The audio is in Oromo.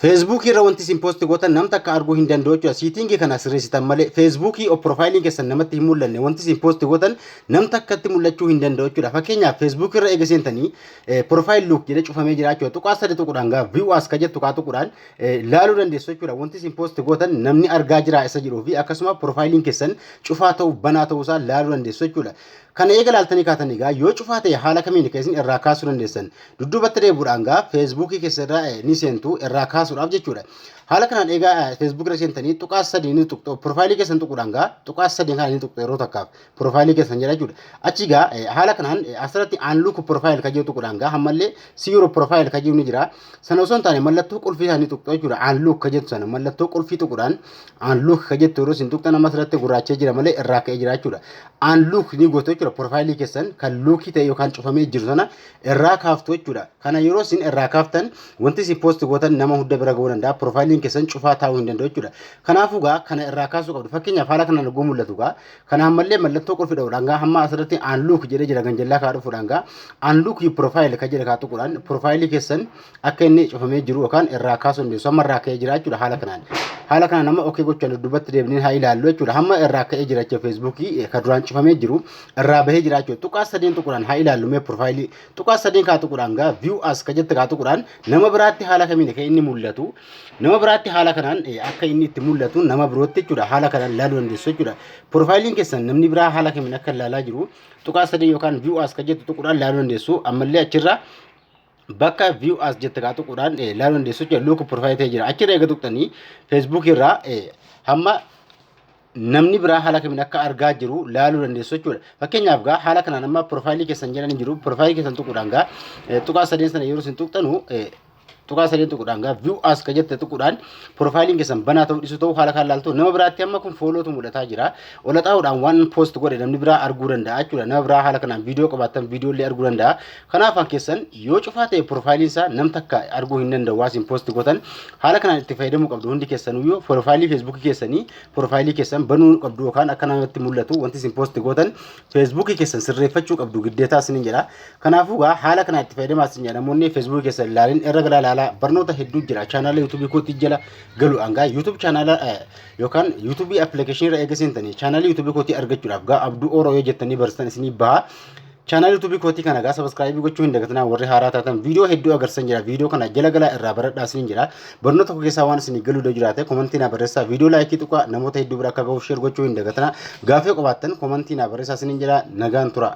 Facebook irra wanti isin post gootan nam takka arguu hin danda'u jechuudha. Siitingii kana sirreessitan malee Facebook of profiling keessan namatti hin mul'anne wanti isin post gootan nam takkatti mul'achuu hin danda'u jechuudha. Fakkeenyaaf Facebook irra eega seentanii profile look jedhee cufamee jira jechuudha. Tuqaa sadii tuquudhaan gaa view as ka jettu kaa tuquudhaan laaluu dandeessu jechuudha. Wanti isin post gootan namni argaa jira isa jedhuu fi akkasuma profiling keessan cufaa ta'uu banaa ta'uu isaa laaluu dandeessu jechuudha. Kana eega laaltanii kaatanii gaa yoo cufaa ta'e haala kamiin keessan irraa kaasuu dandeessan. Dudduubatti deebi'uudhaan gaa Facebook keessarraa ni seentu irraa kaasuudhaaf jechuudha. Haala kanaan egaa Facebook irra seentanii tuqaa sadii ni tuqxu profiilii keessan tuquudhaan gaa tuqaa sadii kana ni tuqxu yeroo takkaaf profiilii keessan jira jechuudha. Achi gaa haala kanaan asirratti unlock profile ka jedhu tuquudhaan gaa hammallee zero profile ka jedhu ni jira. Sana osoo hin taane mallattoo qulfii isaanii tuqxu jechuudha. Unlock ka jettu sana mallattoo qulfii tuquudhaan unlock ka jettu yeroo isin tuqxan amma asirratti gurraachee jira malee irraa ka'ee jira jechuudha. Unlock ni gootu jechuudha profiilii keessan kan lookii ta'e yookaan cufamee jiru sana irraa kaaftu jechuudha. Kana yeroo isin irraa kaaftan wanti isin post gootan nama hunda bira ga'uu danda'a profiilii keessan cufaa taa'uu hin danda'u jechuudha. Kanaafuu gaa kana irraa kaasuu qabdu. Fakkeenyaaf haala kanaan arguu mul'atu gaa kana ammallee mallattoo qulfii dhabuudhaan gaa hamma asirratti unlock jedhee jira ganjallaa kaa dhufuudhaan gaa unlock profile ka jedha kaa tuquudhaan profiilii keessan akka inni cufamee jiru yookaan irraa kaasuu dandeessu hamma irraa ka'ee jira jechuudha haala kanaan. Haala kanaan nama okay gochuun dubbatti deebinee haa ilaallu jechuudha. Hamma irraa ka'ee jira jechuudha Facebookii ka duraan cufamee jiru irraa bahee jira jechuudha. Tuqaa sadeen tuquudhaan haa ilaallu mee profiilii tuqaa sadeen kaa tuquudhaan gaa view as ka jette kaa tuquudhaan nama biraatti haala kamiin ka inni mul'atu nama biraatti haala kanaan akka inni itti mul'atu nama birootti jechuudha. Haala kanaan laaluu dandeessu jechuudha. Profiiliin keessan namni biraa haala kamiin akka ilaalaa jiru tuqaa sadeen yookaan view as ka jettu tuquudhaan laaluu dandeessu. Ammallee achirraa bakka view as jette kaa tuquudhaan laaluu dandeessu jechuudha. Look profile ta'ee jira. Achirra eega tuqxanii Facebook irraa hamma namni biraa haala kamiin akka argaa jiru laaluu dandeessu jechuudha. Fakkeenyaaf gaa haala kanaan amma profiilii keessan jedhanii jiru. Profiilii keessan tuquudhaan gaa tuqaa sadeen sana yeroo isin tuqxanu tuqaa sadeen tuquudhaan gaa view as ka jette tuquudhaan profiiliin keessan banaa ta'uu dhiisu ta'uu haala kan laaltu nama biraatti amma kun foolootu mul'ataa jira. Ola xaa'uudhaan waan post godhe namni biraa arguu danda'a jechuudha. Nama biraa haala kanaan viidiyoo qabaatan viidiyoo illee arguu danda'a. Kanaaf an keessan yoo cufaa ta'e profiiliin isaa nam takka arguu hin danda'u waan isin post gootan haala kanaan itti fayyadamuu qabdu hundi keessanuyyuu profiilii Facebook keessanii profiilii keessan banuu qabdu yookaan akka namatti mul'atu wanti isin post gootan Facebook keessan sirreeffachuu qabdu giddeetaa isin jedha. Kanaafuu gaa haala kanaan itti fayyadamaa isin jedha. Namoonni Facebook keessan ilaalin irra galaa barnoota hedduu jira. Channel YouTube kooti jala galu anga YouTube channel yookaan YouTube application irra eega seentanii channel YouTube kooti argachuudhaaf gaa Abduu Oro yoo jettanii barsiisan isinii baha. Channel YouTube kooti kana gaa subscribe gochuu hin dagatinaa warri haaraa taatan viidiyoo hedduu agarsiisan jira. Viidiyoo kana jala galaa irraa baradhaa isin jira. Barnoota tokko keessaa waan isinii galuu jiraate komentii na barreessaa. Viidiyoo laayikii tuqaa namoota hedduu bira akka ga'u share gochuu hin dagatinaa. Gaafii qabaattan komentii na barreessaa isin jira. Nagaan tura.